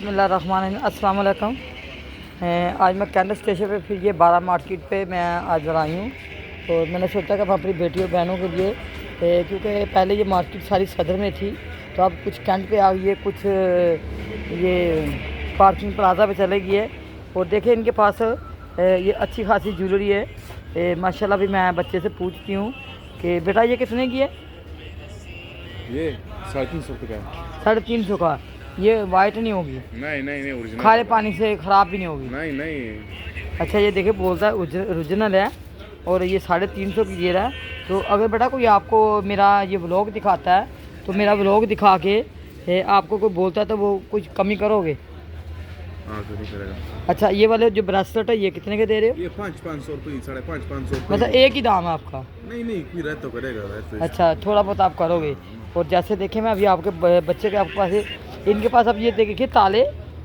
बिस्मिल्लाहिर्रहमानिर्रहीम। अस्सलाम वालेकुम। आज मैं कैंडल स्टेशन पे फिर ये 12 मार्केट पे मैं आज आई हूँ। तो मैंने सोचा कि मैं अपनी बेटी और बहनों के लिए क्योंकि पहले ये मार्केट सारी सदर में थी, तो अब कुछ कैंट पे आ गई है, कुछ ये पार्किंग प्लाजा पे चले गई है। और देखें इनके पास ये अच्छी खासी ज्वेलरी है माशाल्लाह। भी मैं बच्चे से पूछती हूँ कि बेटा ये कितने की है? ये 350 का है। 350 का। ये वाइट नहीं होगी? नहीं ओरिजिनल। खारे पानी से ख़राब भी नहीं होगी? नहीं। अच्छा, ये देखिए बोलता है ओरिजिनल है और ये 350 की जेर है। तो अगर बेटा कोई आपको मेरा ये व्लॉग दिखाता है तो मेरा व्लॉग दिखा के आपको कोई बोलता है तो वो कुछ कमी करोगे? हाँ तो नहीं करेगा। अच्छा, ये वाले जो ब्रेसलेट है ये कितने के दे रहे हो? ये 500 रुपये, 550 मतलब एक ही दाम है आपका? नहीं कोई रह तो करेगा वैसे। अच्छा, थोड़ा बहुत आप करोगे। और जैसे देखें मैं अभी आपके बच्चे के आपके पास इनके पास अब ये देखिए ताले,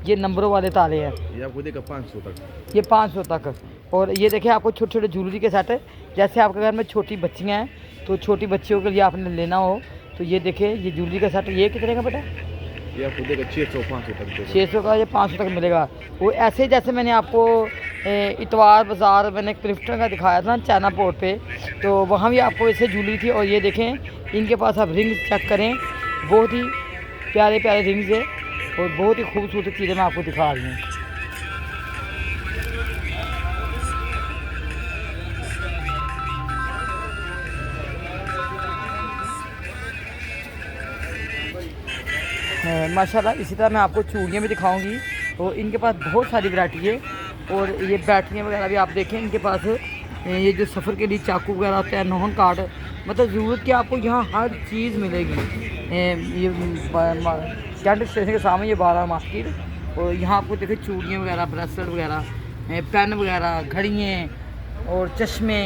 ये नंबरों वाले ताले हैं। ये आपको देगा 500 तक। ये 500 तक। और ये देखिए आपको छोटे छोटे ज्वेलरी के सेट है। जैसे आपके घर में छोटी बच्चियाँ हैं तो छोटी बच्चियों के लिए आपने लेना हो तो ये देखिए ये ज्वेलरी का सेट ये कितने का बेटा? ये आपको देगा 600-500 तक देगा। 600 का, ये 500 तक मिलेगा। वो ऐसे जैसे मैंने आपको इतवार बाज़ार मैंने क्लिफ्टन का दिखाया था ना चाइना पोर्ट पे, तो वहाँ भी आपको ऐसे ज्वेलरी थी। और ये देखें इनके पास आप रिंग्स चेक करें, बहुत ही प्यारे प्यारे रिंग्स है और बहुत ही खूबसूरत चीज़ें मैं आपको दिखा रही हूँ। माशाल्लाह। इसी तरह मैं आपको चूड़ियाँ भी दिखाऊंगी। तो इनके पास बहुत सारी वैरायटी है। और ये बैटरियाँ वगैरह भी आप देखें इनके पास। ये जो सफ़र के लिए चाकू वगैरह होता है, नोहन कार्ड, मतलब ज़रूरत की आपको यहाँ हर चीज़ मिलेगी। ये कैंट स्टेशन के सामने ये 12 मार्केट। और यहाँ आपको देखें चूड़ियाँ वगैरह, ब्रेसलेट वगैरह, पेन वगैरह, घड़ियाँ और चश्मे,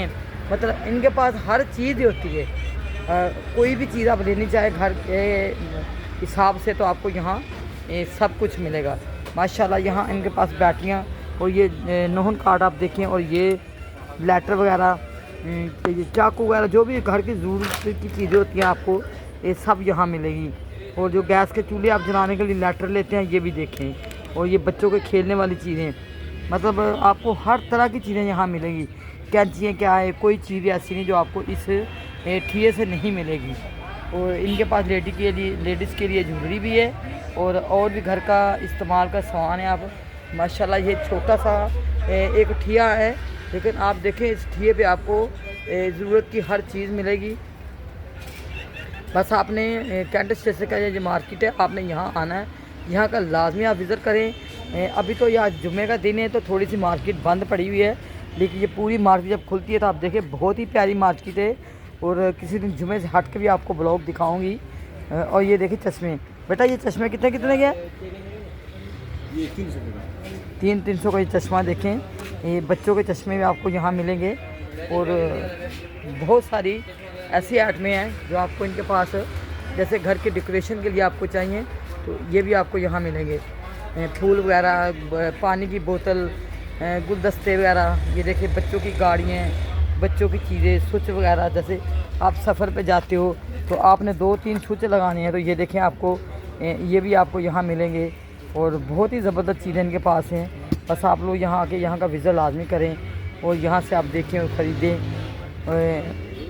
मतलब इनके पास हर चीज़ होती है। कोई भी चीज़ आप लेनी चाहे घर के हिसाब से तो आपको यहाँ सब कुछ मिलेगा माशाल्लाह। यहाँ इनके पास बैटरियाँ और ये नोहन कार्ड आप देखें, और ये लेटर वगैरह, ये चाकू वगैरह, जो भी घर की ज़रूरत की चीज़ें होती हैं आपको ये सब यहाँ मिलेगी। और जो गैस के चूल्हे आप जलाने के लिए लेटर लेते हैं ये भी देखें। और ये बच्चों के खेलने वाली चीज़ें, मतलब आपको हर तरह की चीज़ें यहाँ मिलेगी। कैंचियाँ क्या है, कोई चीज़ ऐसी नहीं जो आपको इस ठिये से नहीं मिलेगी। और इनके पास लेडीज़ के लिए ज्वेलरी भी है और भी घर का इस्तेमाल का सामान है। आप माशाल्लाह ये छोटा सा एक ठिया है, लेकिन आप देखें इस ठिये पे आपको ज़रूरत की हर चीज़ मिलेगी। बस आपने कैंट स्टेशन का ये मार्केट है, आपने यहाँ आना है, यहाँ का लाजमी आप विज़िट करें। अभी तो यह जुम्मे का दिन है तो थोड़ी सी मार्केट बंद पड़ी हुई है, लेकिन ये पूरी मार्केट जब खुलती है तो आप देखें बहुत ही प्यारी मार्केट है। और किसी दिन जुम्मे से हट के भी आपको ब्लॉग दिखाऊंगी। और ये देखिए चश्मे, बेटा ये चश्मे कितने के हैं? ये 300 का। 300 का ये चश्मा देखें। ये बच्चों के चश्मे भी आपको यहाँ मिलेंगे। और बहुत सारी ऐसी आइटमें हैं जो आपको इनके पास जैसे घर के डेकोरेशन के लिए आपको चाहिए तो ये भी आपको यहाँ मिलेंगे। फूल वगैरह, पानी की बोतल, गुलदस्ते वगैरह, ये देखिए बच्चों की गाड़ियाँ, बच्चों की चीज़ें, स्विच वगैरह। जैसे आप सफ़र पे जाते हो तो आपने 2-3 स्विच लगाने हैं तो ये देखें आपको ये भी आपको यहाँ मिलेंगे। और बहुत ही ज़बरदस्त चीज़ें इनके पास हैं। बस आप लोग यहाँ आके यहाँ का विज़िट लाजमी करें और यहाँ से आप देखें और ख़रीदें।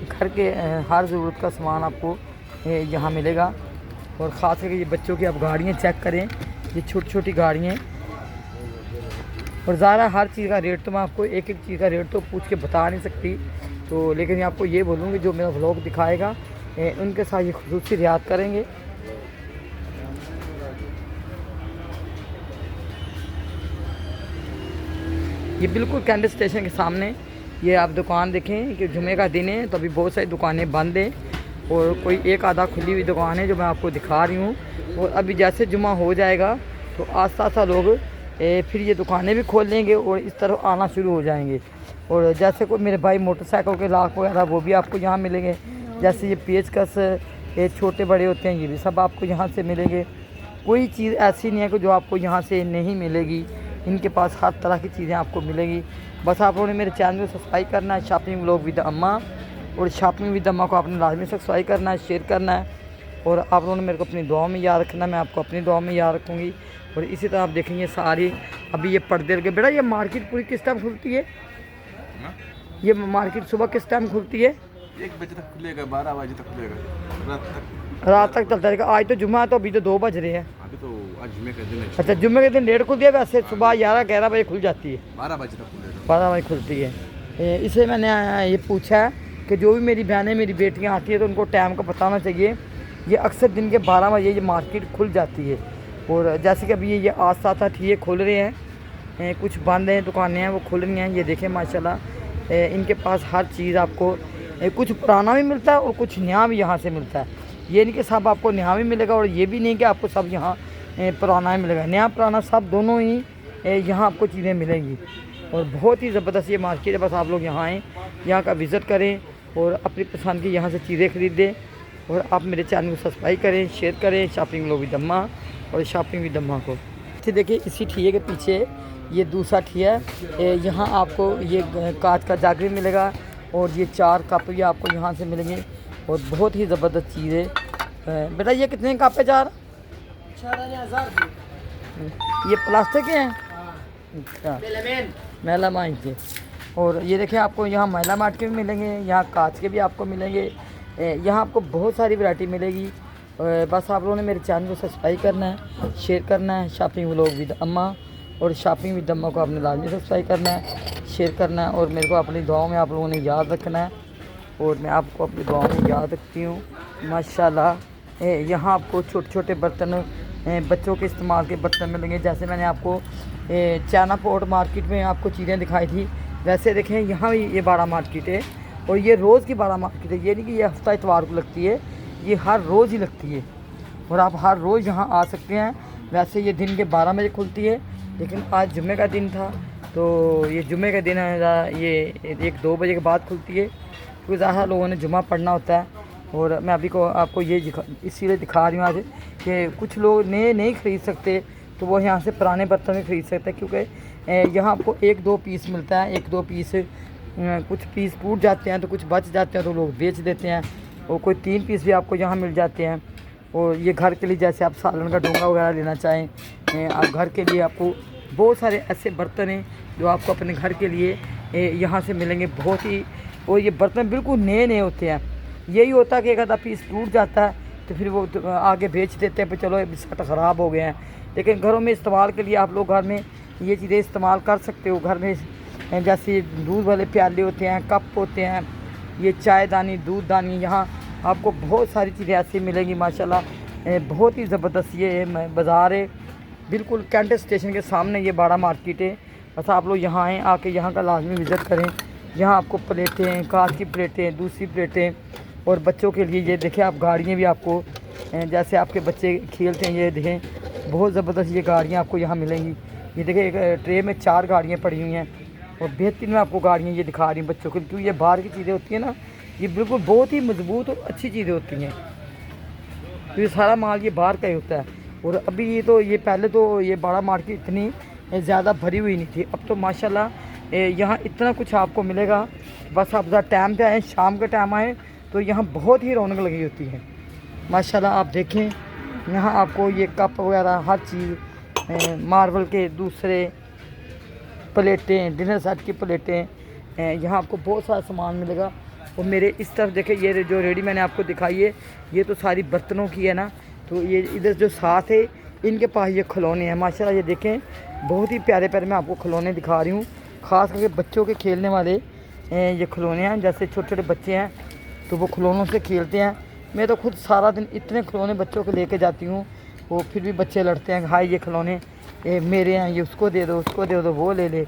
घर के हर ज़रूरत का सामान आपको यहाँ मिलेगा। और ख़ास करके ये बच्चों की आप गाड़ियाँ चेक करें, ये छोटी छोटी गाड़ियाँ। और ज़्यादा हर चीज़ का रेट तो मैं आपको एक एक चीज़ का रेट तो पूछ के बता नहीं सकती, तो लेकिन आपको ये बोलूँगी जो मेरा व्लॉग दिखाएगा उनके साथ ये खुसूसी रियायत करेंगे। ये बिल्कुल कैंट स्टेशन के सामने ये आप दुकान देखें कि जुमे का दिन है तो अभी बहुत सारी दुकानें बंद हैं और कोई एक आधा खुली हुई दुकान है जो मैं आपको दिखा रही हूँ। और अभी जैसे जुमा हो जाएगा तो आस्ता आस्ता लोग फिर ये दुकानें भी खोल लेंगे और इस तरफ आना शुरू हो जाएंगे। और जैसे कोई मेरे भाई मोटरसाइकिल के लाख वगैरह वो भी आपको यहाँ मिलेंगे। जैसे ये पेचकस छोटे बड़े होते हैं ये भी सब आपको यहाँ से मिलेंगे। कोई चीज़ ऐसी नहीं है कि जो आपको यहाँ से नहीं मिलेगी। इनके पास हर तरह की चीज़ें आपको मिलेंगी। बस आप लोगों ने मेरे चैनल को सब्सक्राइब करना है, शॉपिंग व्लॉग विद अम्मा। और शॉपिंग विद अम्मा को आपने लाजमी सब्सक्राइब करना है, शेयर करना है। और आप लोगों ने मेरे को अपनी दुआ में याद रखना, मैं आपको अपनी दुआ में याद रखूँगी। और इसी तरह आप देखेंगे सारी अभी ये पर्दे लगे। बेटा ये मार्केट पूरी किस टाइम खुलती है? हाँ? ये मार्केट सुबह किस टाइम खुलती है? 1 बजे तक खुलेगा, 12 बजे तक खुलेगा, रात तक चलता रहेगा। आज तो जुम्मा है तो अभी तो 2 बज रहे हैं। अभी तो आज जुम्मे का दिन है। अच्छा जुम्मे के दिन लेट खुलती है, वैसे सुबह 11 बजे खुल जाती है। 12 बजे तक खुलेगा। 12 बजे खुलती है। इसे मैंने ये पूछा है कि जो भी मेरी बहनें मेरी बेटियां आती है तो उनको टाइम का बताना चाहिए। ये अक्सर दिन के 12 बजे ये मार्केट खुल जाती है। और जैसे कि अभी ये आज 7-8 ये खुल रहे हैं, कुछ बंद हैं दुकानें हैं वो खुल रही हैं। ये देखें माशाल्लाह इनके पास हर चीज़ आपको कुछ पुराना भी मिलता है और कुछ नया भी यहाँ से मिलता है। ये नहीं कि सब आपको नया भी मिलेगा और ये भी नहीं कि आपको सब यहाँ पुराना ही मिलेगा। नया पुराना सब दोनों ही यहाँ आपको चीज़ें मिलेंगी। और बहुत ही ज़बरदस्त ये मार्केट है। बस आप लोग यहाँ आएँ, यहाँ का विज़िट करें और अपनी पसंद की यहाँ से चीज़ें ख़रीदें। और आप मेरे चैनल को सब्सक्राइब करें, शेयर करें। शॉपिंग लोग भी दम्मा और शॉपिंग भी दम्मा को देखिए। इसी ठिये के पीछे ये दूसरा ठिया है। यहाँ आपको ये कांच का जग भी मिलेगा और ये 4 कप भी आपको यहाँ से मिलेंगे और बहुत ही ज़बरदस्त चीज़ है। बेटा ये कितने कप है? 4 ये प्लास्टिक के हैं? अच्छा मेलामाइन के। और ये देखिए आपको यहाँ मेलामाइन के भी मिलेंगे, यहाँ कांच के भी आपको मिलेंगे। यहाँ आपको बहुत सारी वैरायटी मिलेगी। बस आप लोगों ने मेरे चैनल को सब्सक्राइब करना है, शेयर करना है। शॉपिंग व्लॉग विद अम्मा और शॉपिंग विद अम्मा को आपने लाजमी सब्सक्राइब करना है, शेयर करना है और मेरे को अपनी दुआओं में आप लोगों ने याद रखना है। और मैं आपको अपनी दुआओं में याद रखती हूँ माशाल्लाह। यहाँ आपको छोटे छोटे बर्तन, बच्चों के इस्तेमाल के बर्तन मिलेंगे। जैसे मैंने आपको चाइना पोर्ट मार्केट में आपको चीज़ें दिखाई थी, वैसे देखें यहाँ भी ये बड़ा मार्केट है और ये रोज़ की बड़ा मार्केट है। ये नहीं कि ये हफ्ता इतवार को लगती है, ये हर रोज़ ही लगती है और आप हर रोज़ यहाँ आ सकते हैं। वैसे ये दिन के 12 बजे खुलती है, लेकिन आज जुम्मे का दिन था तो ये जुम्मे का दिन है, ये 1-2 बजे के बाद खुलती है क्योंकि ज़्यादा लोगों ने जुम्मा पढ़ना होता है। और मैं अभी को आपको ये इसीलिए दिखा रही हूँ आज कि कुछ लोग नए नहीं ख़रीद सकते तो वो यहाँ से पुराने बर्तन भी ख़रीद सकते हैं, क्योंकि यहाँ आपको 1-2 पीस मिलता है। 1-2 पीस, कुछ पीस टूट जाते हैं तो कुछ बच जाते हैं तो लोग बेच देते हैं। और कोई 3 पीस भी आपको यहाँ मिल जाते हैं। और ये घर के लिए जैसे आप सालन का डोंगा वगैरह लेना चाहें, आप घर के लिए आपको बहुत सारे ऐसे बर्तन हैं जो आपको अपने घर के लिए यहाँ से मिलेंगे बहुत ही। और ये बर्तन बिल्कुल नए नए होते हैं। यही होता है कि एक आधा पीस टूट जाता है तो फिर वो आगे बेच देते हैं, फिर चलो बिस्कुट ख़राब हो गए हैं। लेकिन घरों में इस्तेमाल के लिए आप लोग घर में ये चीज़ें इस्तेमाल कर सकते हो। घर में जैसे दूध वाले प्याले होते हैं, कप होते हैं, ये चायदानी, दूधदानी, यहाँ आपको बहुत सारी चीज़ें ऐसी मिलेंगी माशाल्लाह। बहुत ही ज़बरदस्त ये बाज़ार है, बिल्कुल कैंट स्टेशन के सामने ये बड़ा मार्केट है। बस आप लोग यहाँ आएँ, आके यहाँ का लाजमी विज़िट करें। यहाँ आपको प्लेटें, कांच की प्लेटें, दूसरी प्लेटें और बच्चों के लिए ये देखें आप गाड़ियाँ भी आपको, जैसे आपके बच्चे खेलते हैं, ये देखें बहुत ज़बरदस्त ये गाड़ियाँ आपको यहाँ मिलेंगी। ये देखें एक ट्रे में 4 गाड़ियाँ पड़ी हुई हैं और बेहतरीन में आपको गाड़ियाँ ये दिखा रही हैं बच्चों के लिए, क्योंकि ये बाहर की चीज़ें होती हैं ना, ये बिल्कुल बहुत ही मजबूत और अच्छी चीज़ें होती हैं। तो ये सारा माल ये बाहर का ही होता है। और अभी ये तो ये पहले तो ये बड़ा मार्केट इतनी ज़्यादा भरी हुई नहीं थी, अब तो माशाल्लाह यहाँ इतना कुछ आपको मिलेगा। बस आप ज़रा टाइम पे आएँ, शाम के टाइम आएँ तो यहाँ बहुत ही रौनक लगी होती है माशाल्लाह। आप देखें यहाँ आपको ये कप वगैरह हर चीज़, मार्बल के दूसरे प्लेटें, डिनर सेट की प्लेटें, यहाँ आपको बहुत सारा सामान मिलेगा। और मेरे इस तरफ देखें ये जो रेडी मैंने आपको दिखाई है ये तो सारी बर्तनों की है ना, तो ये इधर जो साथ है इनके पास ये खिलौने हैं माशाल्लाह। ये देखें बहुत ही प्यारे प्यारे मैं आपको खिलौने दिखा रही हूँ, ख़ास करके बच्चों के खेलने वाले ये खिलौने हैं। जैसे छोटे छोटे बच्चे हैं तो वो खिलौनों से खेलते हैं। मैं तो खुद सारा दिन इतने खिलौने बच्चों को लेके जाती हूँ, वो फिर भी बच्चे लड़ते हैं, हाय ये खिलौने मेरे हैं, ये उसको दे दो, उसको दे दो, वो ले ले।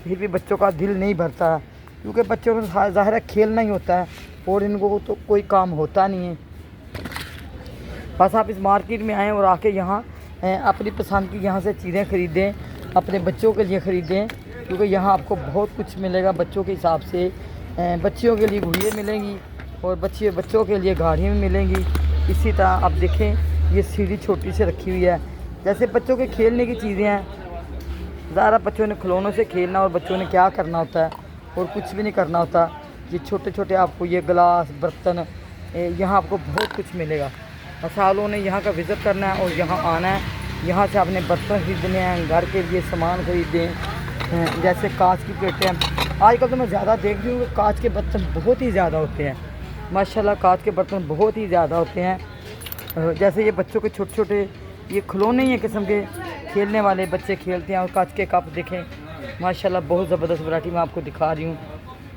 फिर भी बच्चों का दिल नहीं भरता क्योंकि बच्चों को ज़ाहिर है खेलना ही होता है और इनको तो कोई काम होता नहीं है। बस आप इस मार्केट में आएँ और आके यहाँ अपनी पसंद की यहाँ से चीज़ें ख़रीदें, अपने बच्चों के लिए ख़रीदें, क्योंकि यहाँ आपको बहुत कुछ मिलेगा बच्चों के हिसाब से। बच्चियों के लिए गुड़ियाँ मिलेंगी और बच्चों के लिए गाड़ियाँ भी मिलेंगी। इसी तरह आप देखें ये सीढ़ी छोटी से रखी हुई है, जैसे बच्चों के खेलने की चीज़ें हैं। ज़्यादा बच्चों ने खिलौनों से खेलना और बच्चों ने क्या करना होता है और कुछ भी नहीं करना होता। ये छोटे छोटे आपको ये गिलास, बर्तन, यहाँ आपको बहुत कुछ मिलेगा। बस आप लोगों ने यहाँ का विज़िट करना है और यहाँ आना है यहाँ से आपने बर्तन खरीदने हैं, घर के लिए सामान खरीदें, जैसे कांच की प्लेटें हैं। आजकल तो मैं ज़्यादा देख रही हूँ कि कांच के बर्तन बहुत ही ज़्यादा होते हैं, माशाल्लाह कांच के बर्तन बहुत ही ज़्यादा होते हैं। जैसे ये बच्चों के छोटे छोटे ये खिलौने ही किस्म के खेलने वाले बच्चे खेलते हैं, और कांच के कप देखें माशाल्लाह बहुत ज़बरदस्त वैरायटी मैं आपको दिखा रही हूँ।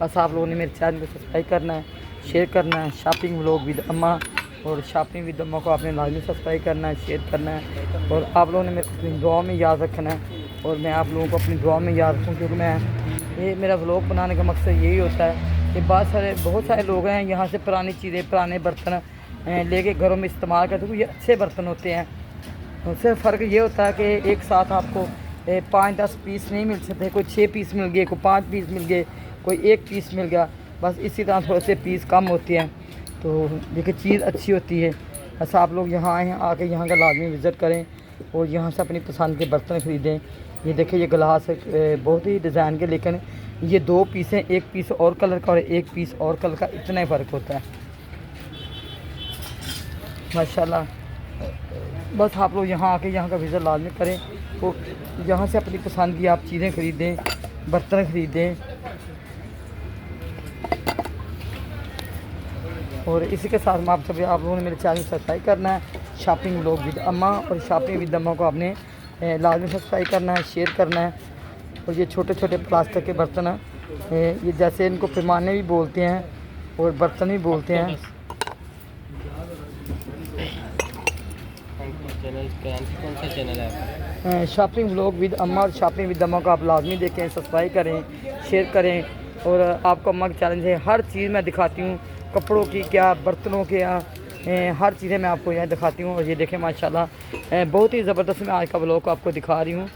बस आप लोगों ने मेरे चैनल को सब्सक्राइब करना है, शेयर करना है। शॉपिंग व्लॉग विद अम्मा, और शॉपिंग विद अम्मा को आपने लाजमी सब्सक्राइब करना है, शेयर करना है, और आप लोगों ने मेरे को अपनी दुआ में याद रखना है, और मैं आप लोगों को अपनी दुआ में याद रखूँ। क्योंकि ये मेरा व्लॉग बनाने का मकसद यही होता है कि बहुत सारे लोग हैं यहाँ से पुरानी चीज़ें, पुराने बर्तन लेके घरों में इस्तेमाल करते हैं। ये अच्छे बर्तन होते हैं, उससे फ़र्क ये होता है कि एक साथ आपको 5-10 पीस नहीं मिल सकते, कोई 6 पीस मिल गए, कोई 5 पीस मिल गए, कोई 1 पीस मिल गया, बस इसी तरह थोड़े से पीस कम होते हैं। तो देखिए चीज़ अच्छी होती है। बस आप लोग यहाँ आए हैं, आके यहाँ का लाजमी विज़िट करें और यहाँ से अपनी पसंद के बर्तन ख़रीदें। ये देखिए ये गिलास बहुत ही डिज़ाइन के, लेकिन ये 2 पीस हैं, 1 पीस और कलर का और 1 पीस और कलर का, इतना ही फ़र्क होता है माशाल्लाह। बस आप लोग यहाँ आके यहाँ का विज़िट लाजमी करें और यहाँ से अपनी पसंद की आप चीज़ें ख़रीदें, बर्तन ख़रीदें। और इसी के साथ मैं आप लोगों ने मेरे चैनल को सब्सक्राइब करना है, शॉपिंग व्लॉग विद अम्मा, और शॉपिंग विद अम्मा को आपने लाजमी सब्सक्राइब करना है, शेयर करना है। और ये छोटे छोटे प्लास्टिक के बर्तन हैं, ये जैसे इनको पैमाने भी बोलते हैं और बर्तन भी बोलते हैं। कौन सा चैनल है? शॉपिंग व्लॉग विद अम्मा, और शॉपिंग विद अम्मा को आप लाजमी देखें, सब्सक्राइब करें, शेयर करें। और आपको अम्मा का चैलेंज है, हर चीज़ मैं दिखाती हूँ, कपड़ों की क्या, बर्तनों के हर चीज़ें मैं आपको यहाँ दिखाती हूँ। और ये देखें माशाल्लाह बहुत ही ज़बरदस्त मैं आज का व्लॉग को आपको दिखा रही हूँ।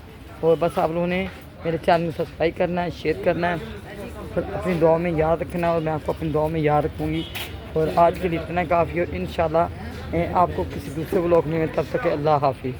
और बस आप लोगों ने मेरे चैनल को सब्सक्राइब करना है, शेयर करना है, फिर अपनी दुआ में याद रखना है, और मैं आपको अपनी दुआ में याद रखूँगी। और आज के लिए इतना काफ़ी, और इंशाल्लाह आपको किसी दूसरे व्लॉग में, तब तक अल्लाह हाफिज़।